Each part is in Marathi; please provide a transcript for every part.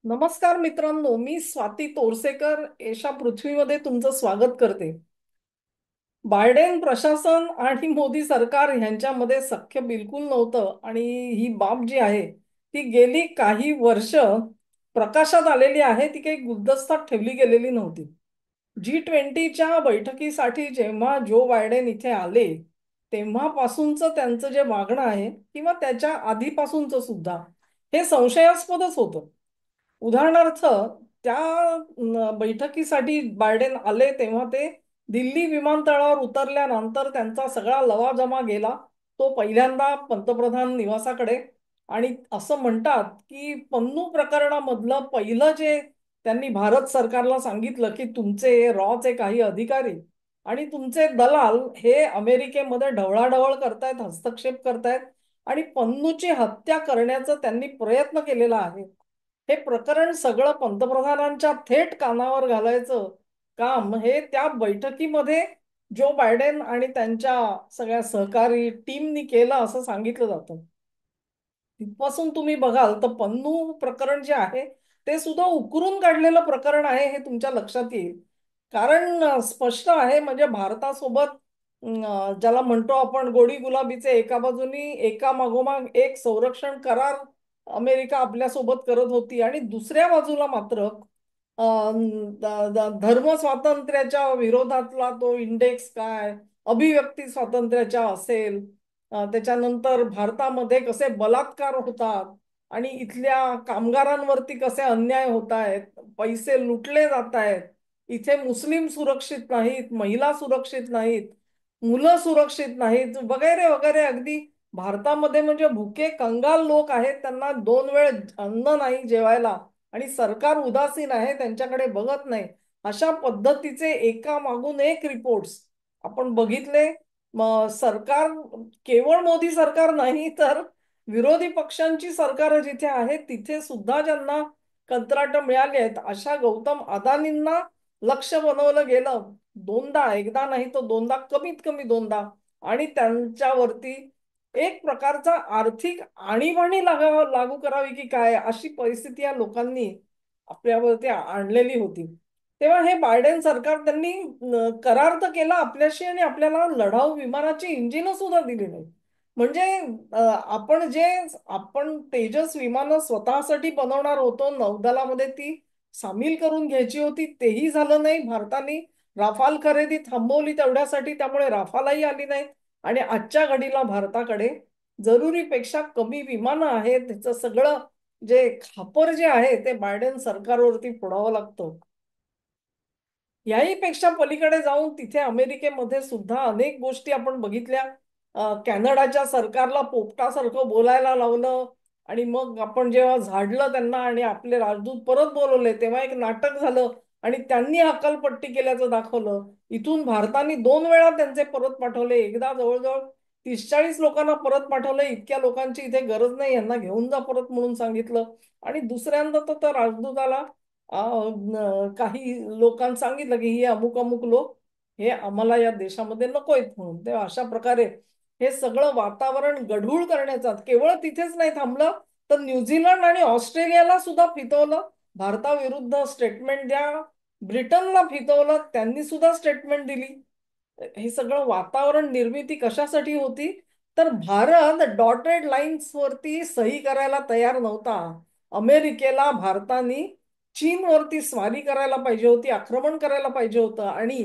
नमस्कार मित्रांनो, मी स्वाती तोरसेकर एशा पृथ्वीमध्ये तुमचं स्वागत करते. बायडेन प्रशासन आणि मोदी सरकार यांच्यामध्ये सख्य बिलकुल नव्हतं आणि ही बाब जी आहे ती गेली काही वर्ष प्रकाशात आलेली आहे. ती काही गुलदस्त्यात ठेवली गेलेली नव्हती. G20च्या बैठकीसाठी जेव्हा जो बायडेन इथे आले तेव्हापासूनचं त्यांचं जे वागणं आहे किंवा त्याच्या आधीपासूनचं सुद्धा हे संशयास्पदच होतं. उदाहरणार्थ त्या बैठकीसाठी बायडेन आले तेव्हा ते दिल्ली विमानतळावर उतरल्यानंतर त्यांचा सगळा लवाजमा गेला तो पहिल्यांदा पंतप्रधान निवासाकडे. आणि असं म्हणतात की पन्नू प्रकरणामधलं पहिलं जे त्यांनी भारत सरकारला सांगितलं की तुमचे रॉचे काही अधिकारी आणि तुमचे दलाल हे अमेरिकेमध्ये ढवळाढवळ करतायत, हस्तक्षेप करतायत आणि पन्नूची हत्या करण्याचा त्यांनी प्रयत्न केलेला आहे. हे प्रकरण सगळं पंतप्रधानांच्या थेट कानावर घालायचं काम हे त्या बैठकीमध्ये जो बायडेन आणि त्यांच्या सगळ्या सहकारी टीमनी केलं असं सांगितलं जातं. तिथपासून तुम्ही बघाल तर पन्नू प्रकरण जे आहे ते सुद्धा उकरून काढलेलं प्रकरण आहे हे तुमच्या लक्षात येईल. कारण स्पष्ट आहे म्हणजे भारतासोबत ज्याला म्हणतो आपण गोडी गुलाबीचे एका बाजूनी एका मागोमाग एक संरक्षण करार अमेरिका आपल्यासोबत करत होती आणि दुसऱ्या बाजूला मात्र धर्म स्वातंत्र्याच्या विरोधातला तो इंडेक्स काय अभिव्यक्ती स्वातंत्र्याच्या असेल, त्याच्यानंतर भारतामध्ये कसे बलात्कार होतात आणि इथल्या कामगारांवरती कसे अन्याय होत आहेत, पैसे लुटले जात आहेत, इथे मुस्लिम सुरक्षित नाहीत, महिला सुरक्षित नाहीत, मुलं सुरक्षित नाहीत वगैरे वगैरे. अगदी भारतामध्ये म्हणजे भुके कंगाल लोक आहेत, त्यांना दोन वेळ अन्न नाही जेवायला आणि सरकार उदासीन आहे, त्यांच्याकडे बघत नाही. अशा पद्धतीचे एका मागून एक रिपोर्ट्स आपण बघितले. सरकार केवळ मोदी सरकार नाही तर विरोधी पक्षांची सरकार जिथे आहेत तिथे सुद्धा ज्यांना कंत्राट मिळाली आहेत अशा गौतम अदानींना लक्ष बनवलं गेलं दोनदा, एकदा नाही तर दोनदा, कमीत कमी दोनदा. आणि त्यांच्यावरती एक प्रकारचा आर्थिक आणीबाणी लागू करावी की काय अशी परिस्थिती या लोकांनी आपल्यावरती आणलेली होती. तेव्हा हे बायडेन सरकार त्यांनी करार तर केला आपल्याशी आणि आपल्याला लढाऊ विमानाची इंजिन सुद्धा दिली नाही. म्हणजे आपण तेजस विमानं स्वतःसाठी बनवणार होतो, नौदलामध्ये ती सामील करून घ्यायची होती, तेही झालं नाही. भारताने राफाल खरेदी थांबवली तेवढ्यासाठी, त्यामुळे राफालही आली नाही. आणि आजच्या घडीला भारताकडे जरुरीपेक्षा कमी विमानं आहेत. त्याचं सगळं जे खापर जे आहे ते बायडेन सरकारवरती फोडावं लागतं. याही पेक्षा पलीकडे जाऊन तिथे अमेरिकेमध्ये सुद्धा अनेक गोष्टी आपण बघितल्या. कॅनडाच्या सरकारला पोपटासारखं बोलायला लावलं आणि मग आपण जेव्हा झाडलं त्यांना आणि आपले राजदूत परत बोलवले तेव्हा एक नाटक झालं आणि त्यांनी हकालपट्टी केल्याचं दाखवलं. इथून भारताने दोन वेळा त्यांचे परत पाठवले, एकदा जवळजवळ 30-40 लोकांना परत पाठवले. इतक्या लोकांची इथे गरज नाही, यांना घेऊन जा परत म्हणून सांगितलं. आणि दुसऱ्यांदा तर त्या राजदूताला काही लोकांनी सांगितलं की हे अमुक अमुक लोक हे आम्हाला या देशामध्ये नकोयत म्हणून. तेव्हा अशा प्रकारे हे सगळं वातावरण गढूळ करण्याचा केवळ तिथेच नाही थांबलं तर न्यूझीलंड आणि ऑस्ट्रेलियाला सुद्धा फितवलं. भारताविरुद्ध स्टेटमेंट द्या, ब्रिटनला फितवलं, त्यांनी सुद्धा स्टेटमेंट दिली. हे सगळं वातावरण निर्मिती कशासाठी होती तर भारत डॉटेड लाईन्स वरती सही करायला तयार नव्हता. अमेरिकेला भारताने चीनवरती स्वारी करायला पाहिजे होती, आक्रमण करायला पाहिजे होतं. आणि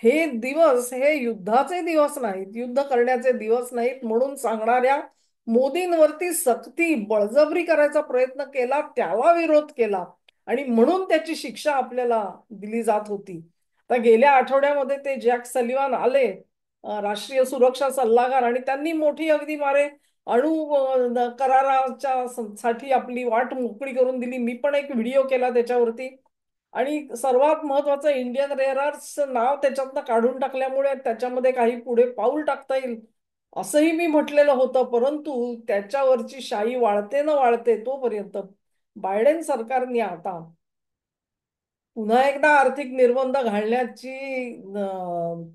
हे दिवस हे युद्धाचे दिवस नाहीत, युद्ध करण्याचे दिवस नाहीत म्हणून सांगणाऱ्या मोदींवरती सक्ती बळजबरी करायचा प्रयत्न केला, त्याला विरोध केला आणि म्हणून त्याची शिक्षा आपल्याला दिली जात होती. तर गेल्या आठवड्यामध्ये ते जॅक सलिवान आले, राष्ट्रीय सुरक्षा सल्लागार, आणि त्यांनी मोठी अगदी मारे अणु कराराच्या साठी आपली वाट मोकळी करून दिली. मी पण एक व्हिडिओ केला त्याच्यावरती. आणि सर्वात महत्वाचं इंडियन रेअर अर्थचं नाव त्याच्यातनं काढून टाकल्यामुळे त्याच्यामध्ये काही पुढे पाऊल टाकता येईल असंही मी म्हटलेलं होतं. परंतु त्याच्यावरची शाई वाळते न वाळते तोपर्यंत बायडेन सरकारने आता पुन्हा एकदा आर्थिक निर्बंध घालण्याची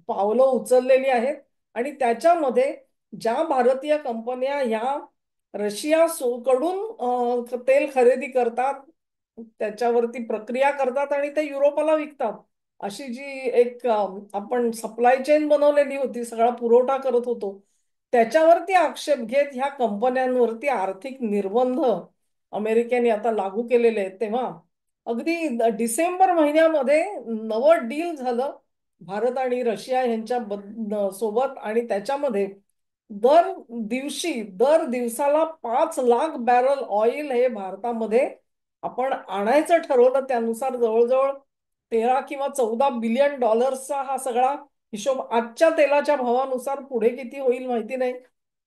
पावलं उचललेली आहेत. आणि त्याच्यामध्ये ज्या भारतीय कंपन्या ह्या रशिया कडून तेल खरेदी करतात त्याच्यावरती प्रक्रिया करतात आणि ते युरोपाला विकतात. अशी जी एक आपण सप्लाय चेन बनवलेली होती, सगळा पुरवठा करत होतो, त्याच्यावरती आक्षेप घेत ह्या कंपन्यांवरती आर्थिक निर्बंध अमेरिकेने आता लागू केलेले आहेत. तेव्हा अगदी डिसेंबर महिन्यामध्ये नवं डील झालं भारत आणि रशिया यांच्या सोबत, आणि त्याच्यामध्ये दर दर दिवसाला 5 लाख बॅरल ऑइल हे भारतामध्ये आपण आणायचं ठरवलं. त्यानुसार जवळजवळ 13 किंवा 14 बिलियन डॉलर्सचा हा सगळा हिशोब आजच्या तेलाच्या भावानुसार पुढे किती होईल माहिती नाही.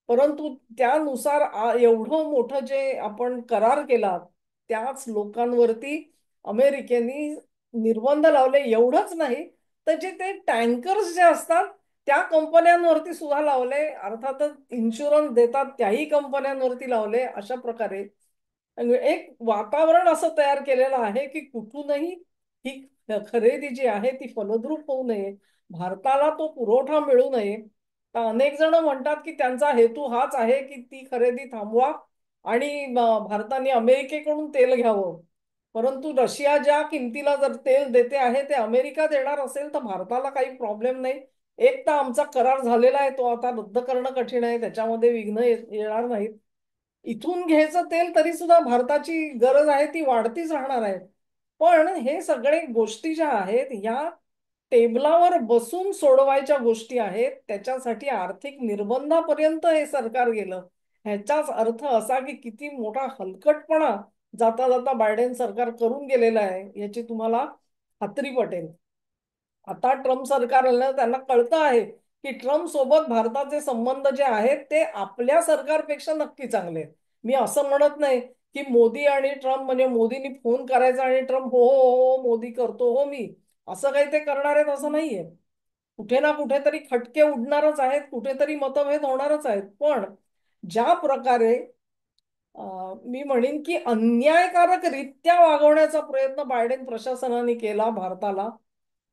परंतु त्यानुसार एवढं मोठं जे आपण करार केला, त्याच लोकांवरती अमेरिकेने निर्बंध लावले. एवढंच नाही तर जे ते टँकर्स जे असतात त्या कंपन्यांवरती सुद्धा लावले, अर्थातच इन्शुरन्स देतात त्याही कंपन्यांवरती लावले. अशा प्रकारे एक वातावरण असं तयार केलेलं आहे की कुठूनही ही खरेदी जी आहे ती फलद्रूप होऊ नये, भारताला तो पुरवठा मिळू नये. तर अनेक जण म्हणतात की त्यांचा हेतू हाच आहे की ती खरेदी थांबवा आणि भारताने अमेरिकेकडून तेल घ्यावं. परंतु रशिया ज्या किमतीला जर तेल देते आहे ते अमेरिका देणार असेल तर भारताला काही प्रॉब्लेम नाही. एक तर आमचा करार झालेला आहे, तो आता रद्द करणं कठीण आहे, त्याच्यामध्ये विघ्न येणार नाहीत. इथून घ्यायचं तेल तरी सुद्धा भारताची गरज आहे ती वाढतीच राहणार आहे. पण हे सगळे गोष्टी ज्या आहेत ह्या टेबलावर बसून सोडवायच्या गोष्टी आहेत. त्याच्यासाठी आर्थिक निर्बंधापर्यंत हे सरकार गेलं. ह्याचाच अर्थ असा की किती मोठा हलकटपणा जाता जाता बायडेन सरकार करून गेलेलं आहे याची तुम्हाला खात्री पटेल. आता ट्रम्प सरकारला त्यांना कळतं आहे की ट्रम्प सोबत भारताचे संबंध जे आहेत ते आपल्या सरकारपेक्षा नक्की चांगले आहेत. मी असं म्हणत नाही की मोदी आणि ट्रम्प म्हणजे मोदींनी फोन करायचा आणि ट्रम्प हो हो हो मोदी करतो हो मी, असं काही ते करणार आहेत असं नाहीये. कुठे ना कुठेतरी खटके उडणारच आहेत, कुठेतरी मतभेद होणारच आहेत. पण ज्या प्रकारे मी म्हणेन की अन्यायकारक रित्या वागवण्याचा प्रयत्न बायडेन प्रशासनाने केला भारताला,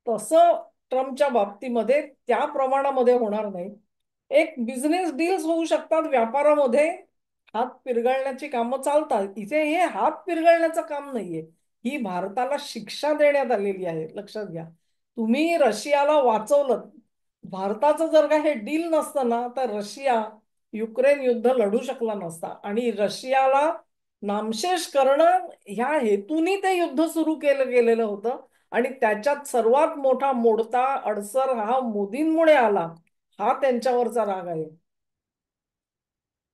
तसं ट्रम्पच्या बाबतीमध्ये त्या प्रमाणामध्ये होणार नाही. एक बिझनेस डील्स होऊ शकतात व्यापारामध्ये, हात पिरगळण्याची कामं चालतात. इथे हे हात पिरगळण्याचं काम नाहीये, ही भारताला शिक्षा देण्यात आलेली आहे. लक्षात घ्या, तुम्ही रशियाला वाचवलं. भारताचं जर का हे डील नसतं ना तर रशिया युक्रेन युद्ध लढू शकला नसता, आणि रशियाला नामशेष करणं ह्या हेतूनी ते युद्ध सुरू केलं गेलेलं होतं. आणि त्याच्यात सर्वात मोठा मोडता अडसर हा मोदींमुळे आला, हा त्यांच्यावरचा राग आहे.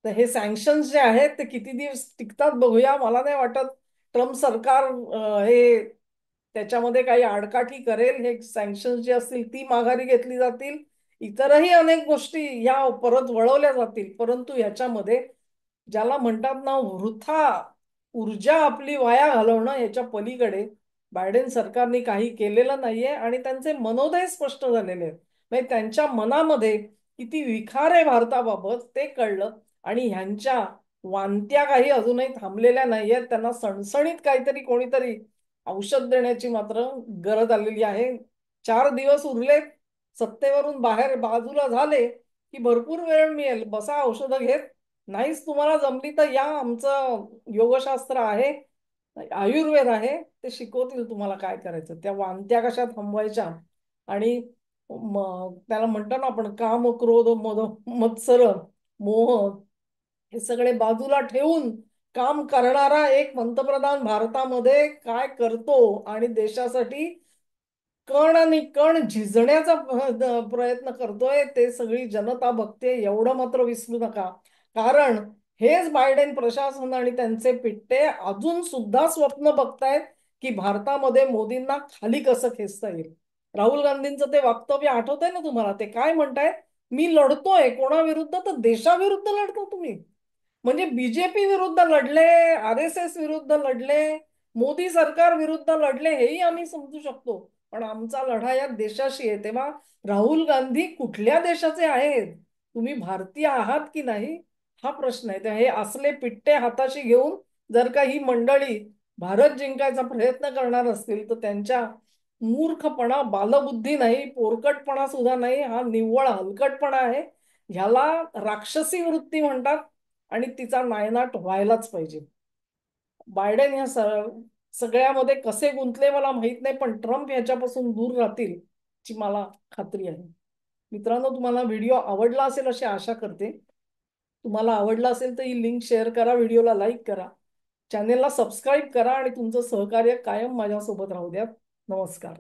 तर हे सँक्शन्स जे आहेत ते किती दिवस टिकतात बघूया. मला नाही वाटत ट्रम्प सरकार हे त्याच्यामध्ये काही आडकाठी करेल. हे सँक्शन्स जे असतील ती माघारी घेतली जातील, इतरही अनेक गोष्टी या परत वळवल्या जातील. परंतु ह्याच्यामध्ये ज्याला म्हणतात ना वृथा ऊर्जा आपली वाया घालवणं, याच्या पलीकडे बायडेन सरकारने काही केलेलं नाहीये. आणि त्यांचे मनोदय स्पष्ट झालेले आहेत. म्हणजे त्यांच्या मनामध्ये किती विखार आहे भारताबाबत ते कळलं. आणि ह्यांच्या वांत्या काही अजूनही थांबलेल्या नाहीयेत. त्यांना सणसणीत काहीतरी कोणीतरी औषध देण्याची मात्र गरज आलेली आहे. 4 दिवस उरलेत, सत्तेवरून बाहेर बाजूला झाले की भरपूर वेळ मिळेल, बसा औषधं घेत. नाहीच तुम्हाला जमली तर या, आमचं योगशास्त्र आहे, आयुर्वेद आहे, ते शिकवतील तुम्हाला काय करायचं. त्या वांत्या कशा थांबवायच्या. आणि त्याला म्हणतो ना आपण काम क्रोध मद मत्सर मोह हे सगळे बाजूला ठेवून काम करणारा एक पंतप्रधान भारतामध्ये काय करतो आणि देशासाठी कण आणि कण झिजण्याचा प्रयत्न करतोय ते सगळी जनता बघते, एवढं मात्र विसरू नका. कारण हेच बायडेन प्रशासन आणि त्यांचे पिट्टे अजून सुद्धा स्वप्न बघतायत की भारतामध्ये मोदींना खाली कसं खेचता येईल. राहुल गांधींचं ते वक्तव्य आठवतंय ना तुम्हाला? ते काय म्हणतायत, मी लढतोय कोणाविरुद्ध, तर देशाविरुद्ध लढतो तुम्ही. म्हणजे बीजेपी विरुद्ध लढले, RSS विरुद्ध लढले, मोदी सरकार विरुद्ध लढले, हेही आम्ही समजू शकतो. पण आमचा लढा या देशाशी आहे. तेव्हा राहुल गांधी कुठल्या देशाचे आहेत, तुम्ही भारतीय आहात की नाही, हा प्रश्न आहे. हे असले पिट्टे हाताशी घेऊन जर का ही मंडळी भारत जिंकायचा प्रयत्न करणार असतील तर त्यांच्या मूर्खपणा, बालबुद्धी नाही, पोरकटपणा सुद्धा नाही, हा निव्वळ हलकटपणा आहे. ह्याला राक्षसी वृत्ती म्हणतात आणि तिचा नायनाट व्हायलाच पाहिजे. बायडेन ह्या सगळ्यामध्ये कसे गुंतले मला माहित नाही, पण ट्रम्प ह्याच्यापासून दूर राहतील ची मला खात्री आहे. मित्रांनो, तुम्हाला व्हिडिओ आवडला असेल अशी आशा करते. तुम्हाला आवडला असेल तर ही लिंक शेअर करा, व्हिडिओला लाईक करा, चॅनेलला सबस्क्राईब करा आणि तुमचं सहकार्य कायम माझ्यासोबत राहू द्या. नमस्कार.